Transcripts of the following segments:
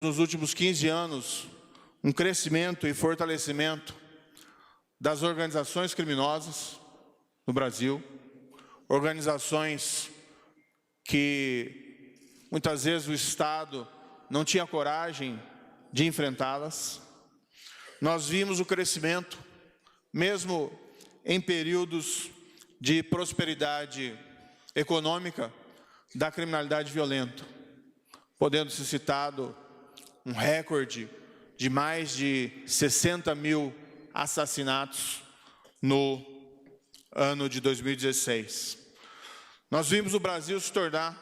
nos últimos 15 anos, um crescimento e fortalecimento das organizações criminosas no Brasil, organizações que muitas vezes o Estado não tinha coragem de enfrentá-las. Nós vimos o crescimento, mesmo em períodos de prosperidade econômica, da criminalidade violenta, podendo ser citado um recorde de mais de 60 mil assassinatos no ano de 2016. Nós vimos o Brasil se tornar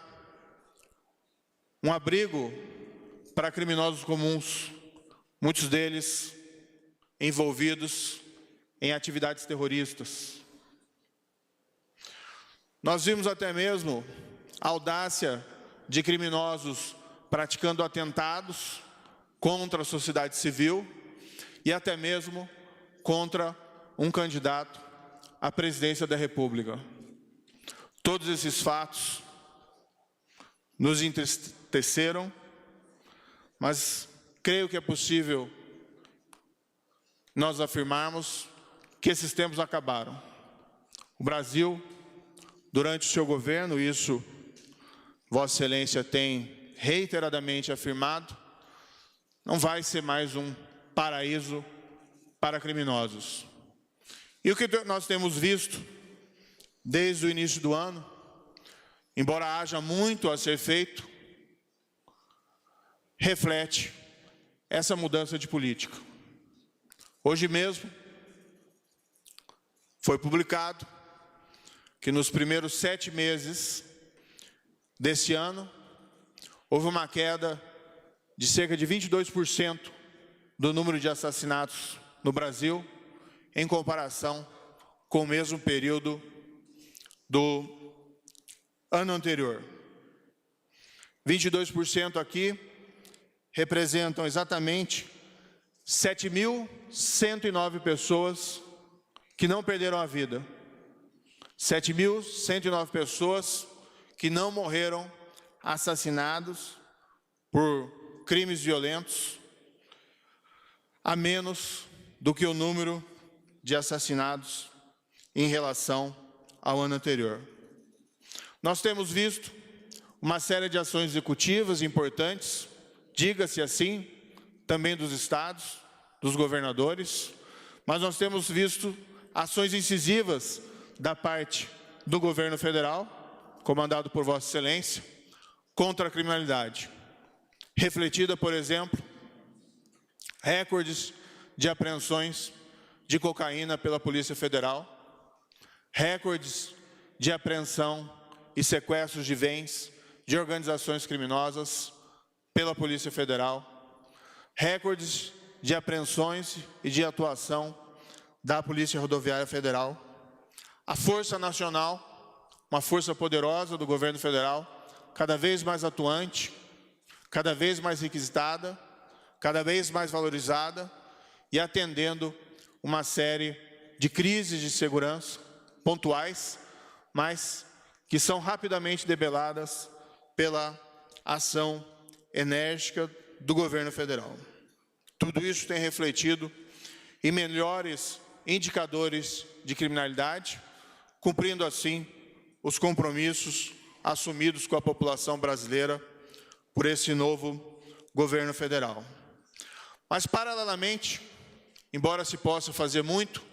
um abrigo para criminosos comuns, muitos deles envolvidos em atividades terroristas. Nós vimos até mesmo a audácia de criminosos praticando atentados contra a sociedade civil e até mesmo contra um candidato à presidência da República. Todos esses fatos nos entristeceram, mas creio que é possível nós afirmarmos que esses tempos acabaram. O Brasil, durante o seu governo, isso Vossa Excelência tem reiteradamente afirmado, não vai ser mais um paraíso para criminosos. E o que nós temos visto desde o início do ano, embora haja muito a ser feito, reflete essa mudança de política. Hoje mesmo foi publicado que nos primeiros 7 meses desse ano houve uma queda de cerca de 22% do número de assassinatos no Brasil em comparação com o mesmo período do ano anterior. 22% aqui representam exatamente 7.109 pessoas que não perderam a vida. 7.109 pessoas que não morreram assassinados por crimes violentos, a menos do que o número de assassinados em relação ao ano anterior. Nós temos visto uma série de ações executivas importantes, diga-se assim, também dos estados, dos governadores, mas nós temos visto ações incisivas da parte do governo federal, comandado por Vossa Excelência, contra a criminalidade. Refletida, por exemplo, recordes de apreensões de cocaína pela Polícia Federal, recordes de apreensão e sequestros de bens de organizações criminosas pela Polícia Federal, recordes de apreensões e de atuação da Polícia Rodoviária Federal, a Força Nacional, uma força poderosa do governo federal, cada vez mais atuante, cada vez mais requisitada, cada vez mais valorizada e atendendo uma série de crises de segurança pontuais, mas que são rapidamente debeladas pela ação enérgica do governo federal. Tudo isso tem refletido em melhores indicadores de criminalidade, cumprindo assim os compromissos assumidos com a população brasileira por esse novo governo federal. Mas, paralelamente, embora se possa fazer muito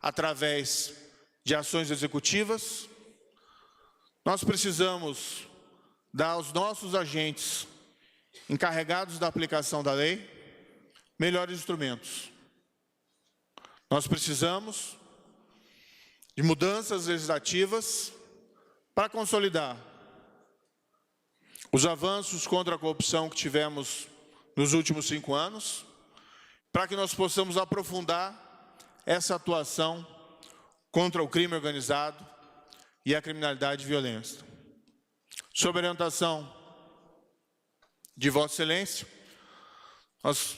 através de ações executivas, nós precisamos dar aos nossos agentes encarregados da aplicação da lei melhores instrumentos. Nós precisamos de mudanças legislativas para consolidar os avanços contra a corrupção que tivemos nos últimos 5 anos, para que nós possamos aprofundar essa atuação contra o crime organizado e a criminalidade e violência. Sob a orientação de Vossa Excelência, nós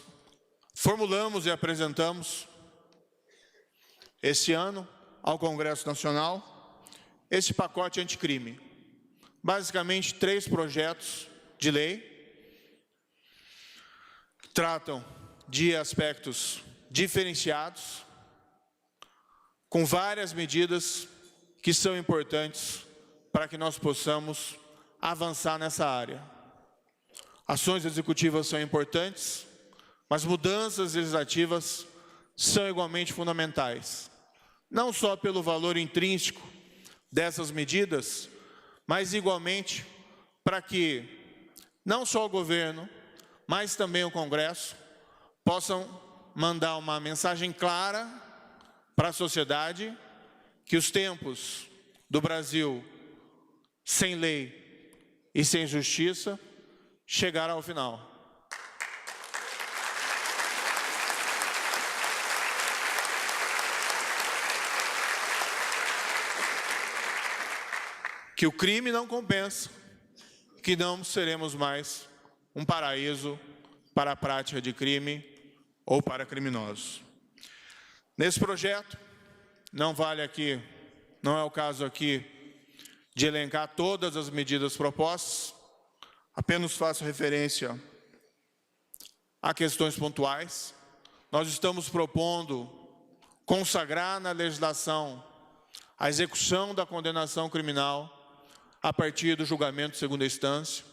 formulamos e apresentamos esse ano ao Congresso Nacional esse pacote anticrime. Basicamente 3 projetos de lei tratam de aspectos diferenciados, com várias medidas que são importantes para que nós possamos avançar nessa área. Ações executivas são importantes, mas mudanças legislativas são igualmente fundamentais. Não só pelo valor intrínseco dessas medidas, mas igualmente para que não só o governo, mas também o Congresso possam mandar uma mensagem clara para a sociedade que os tempos do Brasil sem lei e sem justiça chegaram ao final. Que o crime não compensa, que não seremos mais um paraíso para a prática de crime ou para criminosos. Nesse projeto, não é o caso aqui de elencar todas as medidas propostas, apenas faço referência a questões pontuais. Nós estamos propondo consagrar na legislação a execução da condenação criminal a partir do julgamento de segunda instância.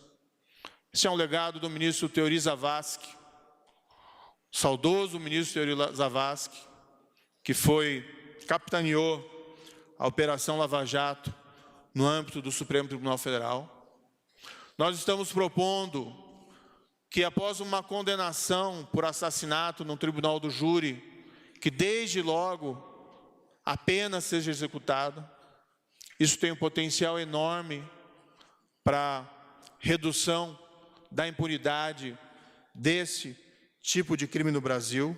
Esse é um legado do ministro Teori Zavascki, saudoso ministro Teori Zavascki, que capitaneou a Operação Lava Jato no âmbito do Supremo Tribunal Federal. Nós estamos propondo que, após uma condenação por assassinato no tribunal do júri, que desde logo a pena seja executada. Isso tem um potencial enorme para redução da impunidade desse tipo de crime no Brasil.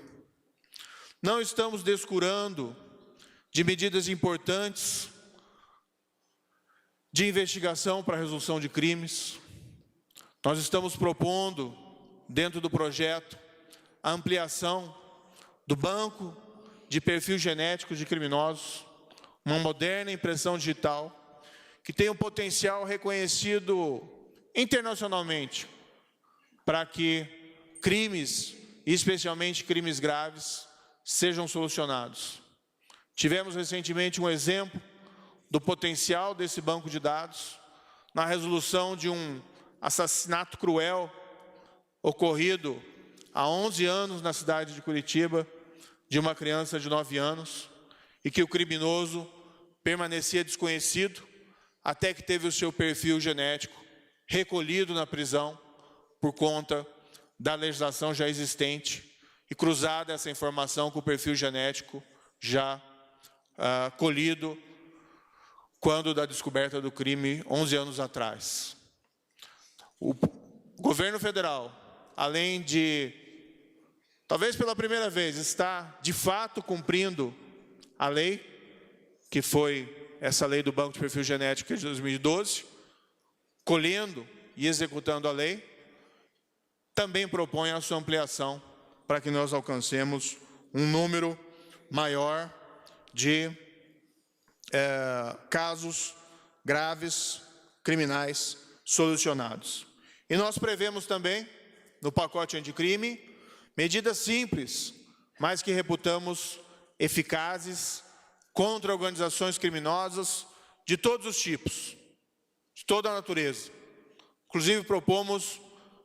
Não estamos descurando de medidas importantes de investigação para a resolução de crimes. Nós estamos propondo, dentro do projeto, a ampliação do banco de perfil genético de criminosos, uma moderna impressão digital, que tem um potencial reconhecido internacionalmente para que crimes, especialmente crimes graves, sejam solucionados. Tivemos recentemente um exemplo do potencial desse banco de dados na resolução de um assassinato cruel ocorrido há 11 anos na cidade de Curitiba, de uma criança de 9 anos, e que o criminoso permanecia desconhecido até que teve o seu perfil genético recolhido na prisão por conta da legislação já existente e cruzada essa informação com o perfil genético já colhido quando da descoberta do crime 11 anos atrás. O governo federal, além de, talvez pela primeira vez, estar de fato cumprindo a lei, que foi essa lei do Banco de Perfil Genético de 2012, colhendo e executando a lei, também propõe a sua ampliação para que nós alcancemos um número maior de casos graves, criminais, solucionados. E nós prevemos também, no pacote anticrime, medidas simples, mas que reputamos eficazes contra organizações criminosas de todos os tipos, de toda a natureza. Inclusive, propomos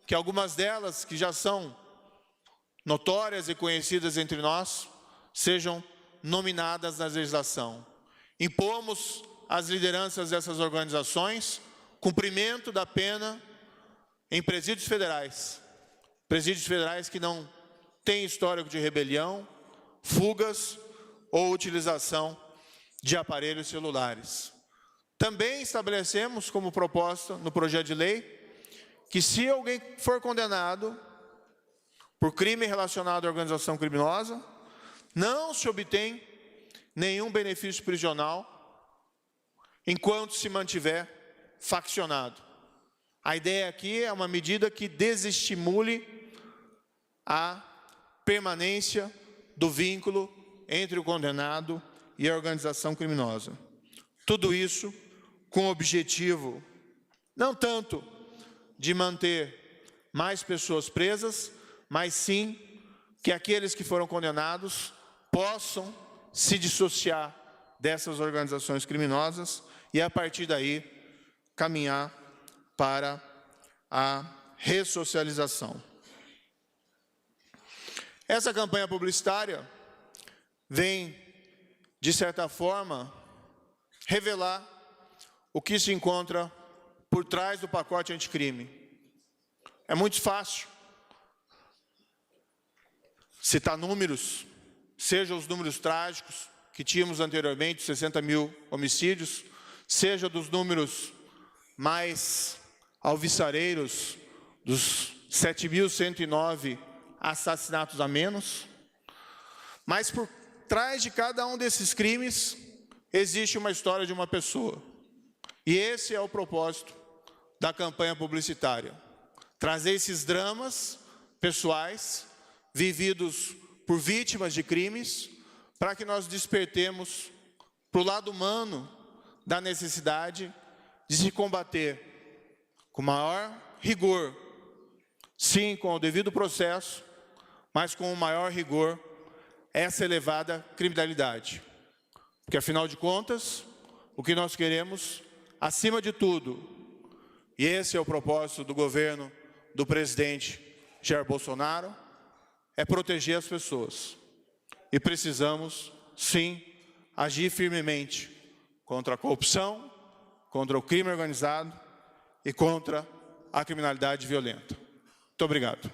que algumas delas, que já são notórias e conhecidas entre nós, sejam nominadas na legislação. Impomos às lideranças dessas organizações cumprimento da pena em presídios federais que não têm histórico de rebelião, fugas ou utilização de aparelhos celulares. Também estabelecemos como proposta no projeto de lei que, se alguém for condenado por crime relacionado à organização criminosa, não se obtém nenhum benefício prisional enquanto se mantiver faccionado. A ideia aqui é uma medida que desestimule a permanência do vínculo entre o condenado e a organização criminosa. Tudo isso com o objetivo, não tanto de manter mais pessoas presas, mas sim que aqueles que foram condenados possam se dissociar dessas organizações criminosas e, a partir daí, caminhar para a ressocialização. Essa campanha publicitária vem, de certa forma, revelar o que se encontra por trás do pacote anticrime. É muito fácil citar números, seja os números trágicos que tínhamos anteriormente, 60 mil homicídios, seja dos números mais alvissareiros, dos 7.109 assassinatos a menos, mas por trás de cada um desses crimes existe uma história de uma pessoa. E esse é o propósito da campanha publicitária: trazer esses dramas pessoais vividos por vítimas de crimes, para que nós despertemos para o lado humano da necessidade de se combater com maior rigor, sim, com o devido processo, mas com o maior rigor, essa elevada criminalidade. Porque, afinal de contas, o que nós queremos, acima de tudo, e esse é o propósito do governo do presidente Jair Bolsonaro, é proteger as pessoas. E precisamos, sim, agir firmemente contra a corrupção, contra o crime organizado e contra a criminalidade violenta. Muito obrigado.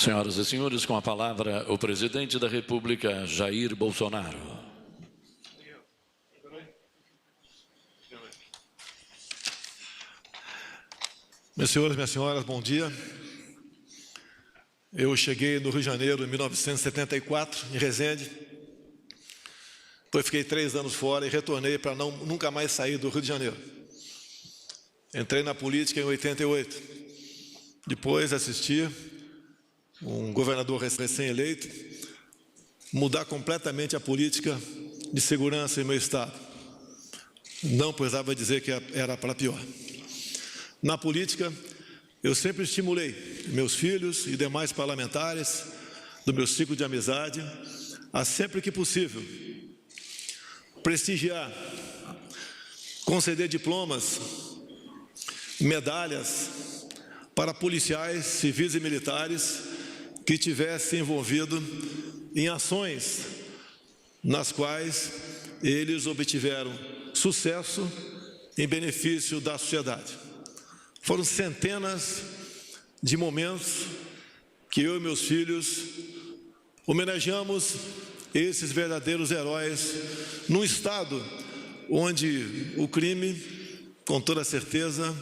Senhoras e senhores, com a palavra o presidente da República, Jair Bolsonaro. Meus senhores, minhas senhoras, bom dia. Eu cheguei no Rio de Janeiro em 1974, em Resende. Depois fiquei 3 anos fora e retornei para nunca mais sair do Rio de Janeiro. Entrei na política em 88. Depois assisti um governador recém-eleito mudar completamente a política de segurança em meu estado. Não precisava dizer que era para pior. Na política, eu sempre estimulei meus filhos e demais parlamentares do meu ciclo de amizade a, sempre que possível, prestigiar, conceder diplomas, medalhas para policiais, civis e militares que tivessem envolvido em ações nas quais eles obtiveram sucesso em benefício da sociedade. Foram centenas de momentos que eu e meus filhos homenageamos esses verdadeiros heróis num estado onde o crime, com toda certeza,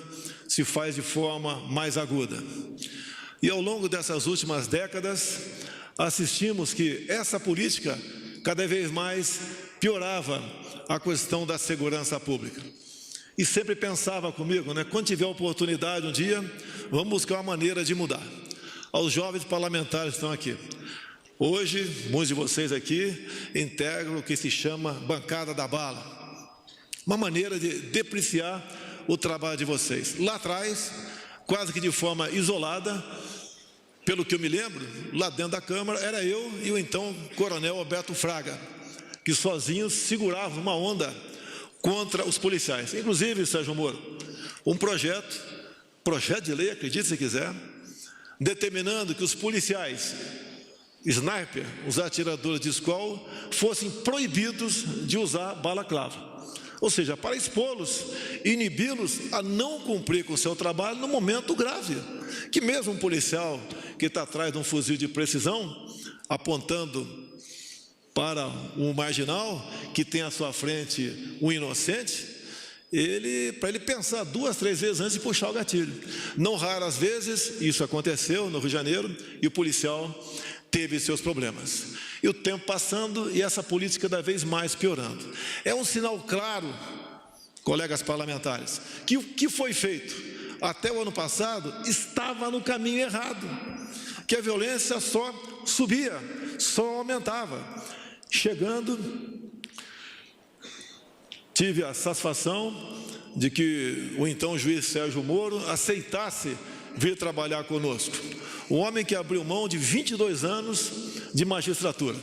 se faz de forma mais aguda. E ao longo dessas últimas décadas, assistimos que essa política cada vez mais piorava a questão da segurança pública. E sempre pensava comigo, quando tiver oportunidade um dia, vamos buscar uma maneira de mudar. Aos jovens parlamentares que estão aqui. Hoje, muitos de vocês aqui integram o que se chama bancada da bala. Uma maneira de depreciar o trabalho de vocês. Lá atrás, quase que de forma isolada, pelo que eu me lembro, lá dentro da Câmara, era eu e o então coronel Alberto Fraga, que sozinhos seguravam uma onda contra os policiais. Inclusive, Sérgio Moro, um projeto de lei, acredite se quiser, determinando que os policiais, sniper, os atiradores de escola, fossem proibidos de usar balaclava. Ou seja, para expô-los, inibi-los a não cumprir com o seu trabalho no momento grave. Que mesmo um policial que está atrás de um fuzil de precisão, apontando para um marginal que tem à sua frente um inocente, para ele pensar 2, 3 vezes antes de puxar o gatilho. Não raras vezes isso aconteceu no Rio de Janeiro e o policial teve seus problemas. E o tempo passando e essa política cada vez mais piorando. É um sinal claro, colegas parlamentares, que o que foi feito até o ano passado estava no caminho errado, que a violência só subia, só aumentava. Chegando, tive a satisfação de que o então juiz Sérgio Moro aceitasse vir trabalhar conosco. Um homem que abriu mão de 22 anos de magistratura.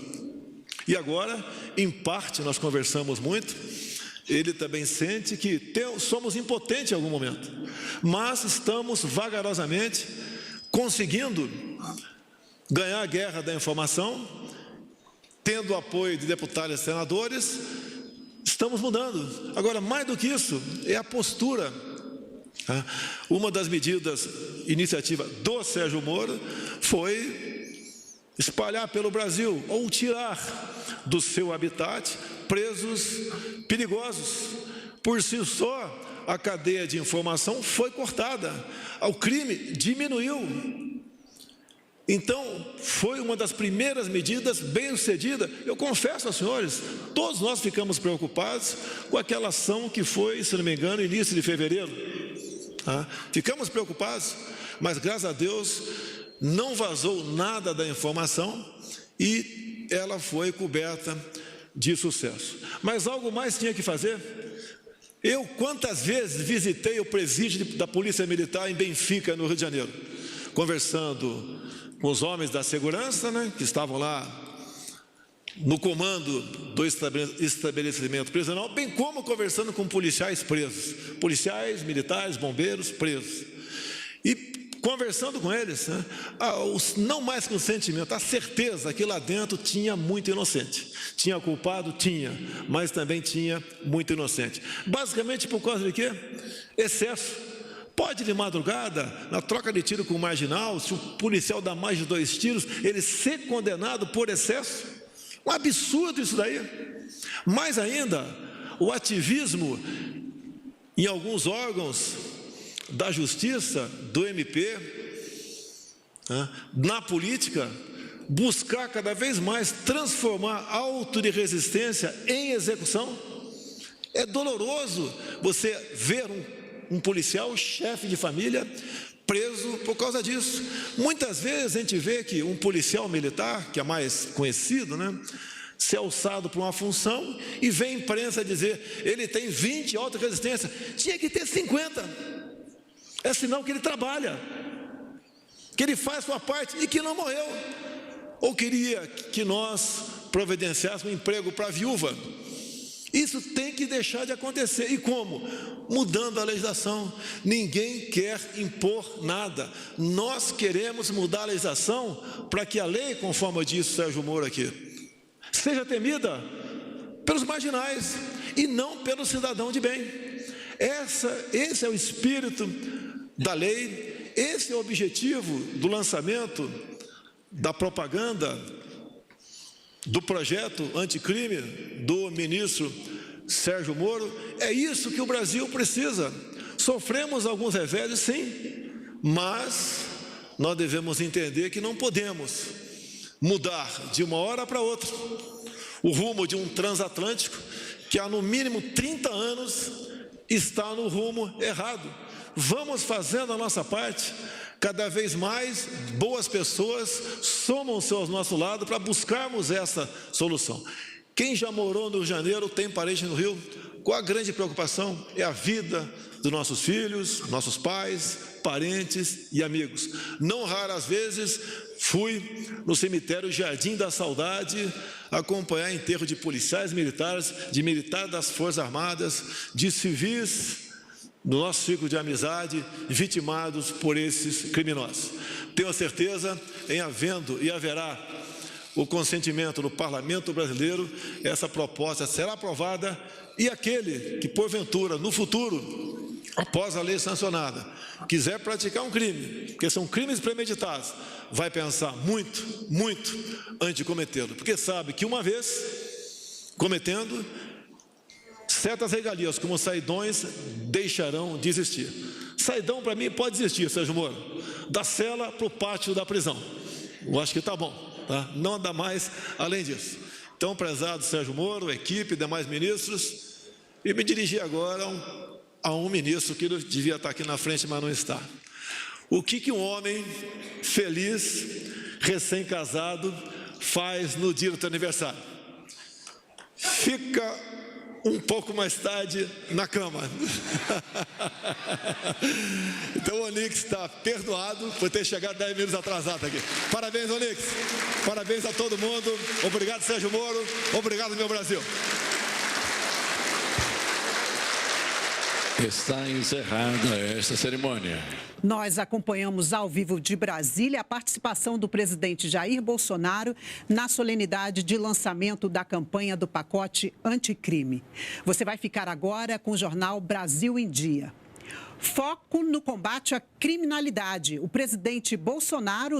E agora, em parte, nós conversamos muito, ele também sente que somos impotentes em algum momento, mas estamos vagarosamente conseguindo ganhar a guerra da informação, tendo o apoio de deputados e senadores, estamos mudando. Agora, mais do que isso, é a postura. Uma das medidas, iniciativa do Sérgio Moro, foi espalhar pelo Brasil, ou tirar do seu habitat presos perigosos. Por si só, a cadeia de informação foi cortada, o crime diminuiu. Então, foi uma das primeiras medidas bem-sucedida. Eu confesso aos senhores, todos nós ficamos preocupados com aquela ação que foi, se não me engano, início de fevereiro. Ficamos preocupados, mas graças a Deus não vazou nada da informação e ela foi coberta de sucesso. Mas algo mais tinha que fazer. Eu, quantas vezes visitei o presídio da Polícia Militar em Benfica, no Rio de Janeiro, conversando com os homens da segurança, que estavam lá no comando do estabelecimento prisional, bem como conversando com policiais presos, policiais, militares, bombeiros presos. E conversando com eles, não mais com sentimento, a certeza que lá dentro tinha muito inocente. Tinha culpado? Tinha, mas também tinha muito inocente. Basicamente por causa de quê? Excesso. Pode de madrugada, na troca de tiro com o marginal, se o policial dá mais de 2 tiros, ele ser condenado por excesso. Um absurdo isso daí. Mais ainda, o ativismo em alguns órgãos da justiça, do MP, na política, buscar cada vez mais transformar auto de resistência em execução. É doloroso você ver um policial, chefe de família, preso por causa disso. Muitas vezes a gente vê que um policial militar, que é mais conhecido, ser alçado para uma função e vem a imprensa dizer, ele tem 20 auto-resistência, tinha que ter 50. É sinal que ele trabalha, que ele faz sua parte e que não morreu. Ou queria que nós providenciássemos um emprego para a viúva. Isso tem que deixar de acontecer. E como? Mudando a legislação. Ninguém quer impor nada. Nós queremos mudar a legislação para que a lei, conforme disse o Sérgio Moro aqui, seja temida pelos marginais e não pelo cidadão de bem. Esse é o espírito da lei, esse é o objetivo do lançamento da propaganda do projeto anticrime do ministro Sérgio Moro. É isso que o Brasil precisa. Sofremos alguns reveses, sim, mas nós devemos entender que não podemos mudar de uma hora para outra o rumo de um transatlântico que há no mínimo 30 anos está no rumo errado. Vamos fazendo a nossa parte. Cada vez mais boas pessoas somam-se ao nosso lado para buscarmos essa solução. Quem já morou no Rio de Janeiro, tem parente no Rio, qual a grande preocupação? É a vida dos nossos filhos, nossos pais, parentes e amigos. Não raras vezes fui no cemitério Jardim da Saudade acompanhar enterro de policiais militares, de militares das Forças Armadas, de civis do nosso ciclo de amizade, vitimados por esses criminosos. Tenho a certeza, em havendo e haverá o consentimento do Parlamento brasileiro, essa proposta será aprovada e aquele que, porventura, no futuro, após a lei sancionada, quiser praticar um crime, porque são crimes premeditados, vai pensar muito, muito antes de cometê-lo, porque sabe que uma vez cometendo, certas regalias, como saidões, deixarão de existir. Saidão, para mim, pode existir, Sérgio Moro, da cela para o pátio da prisão. Eu acho que está bom, tá? Não dá mais além disso. Então, prezado Sérgio Moro, equipe, demais ministros, e me dirigir agora a um ministro que devia estar aqui na frente, mas não está. O que um homem feliz, recém-casado, faz no dia do seu aniversário? fica um pouco mais tarde na cama. Então o Onix está perdoado por ter chegado 10 minutos atrasado aqui. Parabéns, Onix. Parabéns a todo mundo. Obrigado, Sérgio Moro. Obrigado, meu Brasil. Está encerrada esta cerimônia. Nós acompanhamos ao vivo de Brasília a participação do presidente Jair Bolsonaro na solenidade de lançamento da campanha do pacote anticrime. Você vai ficar agora com o jornal Brasil em Dia. Foco no combate à criminalidade. O presidente Bolsonaro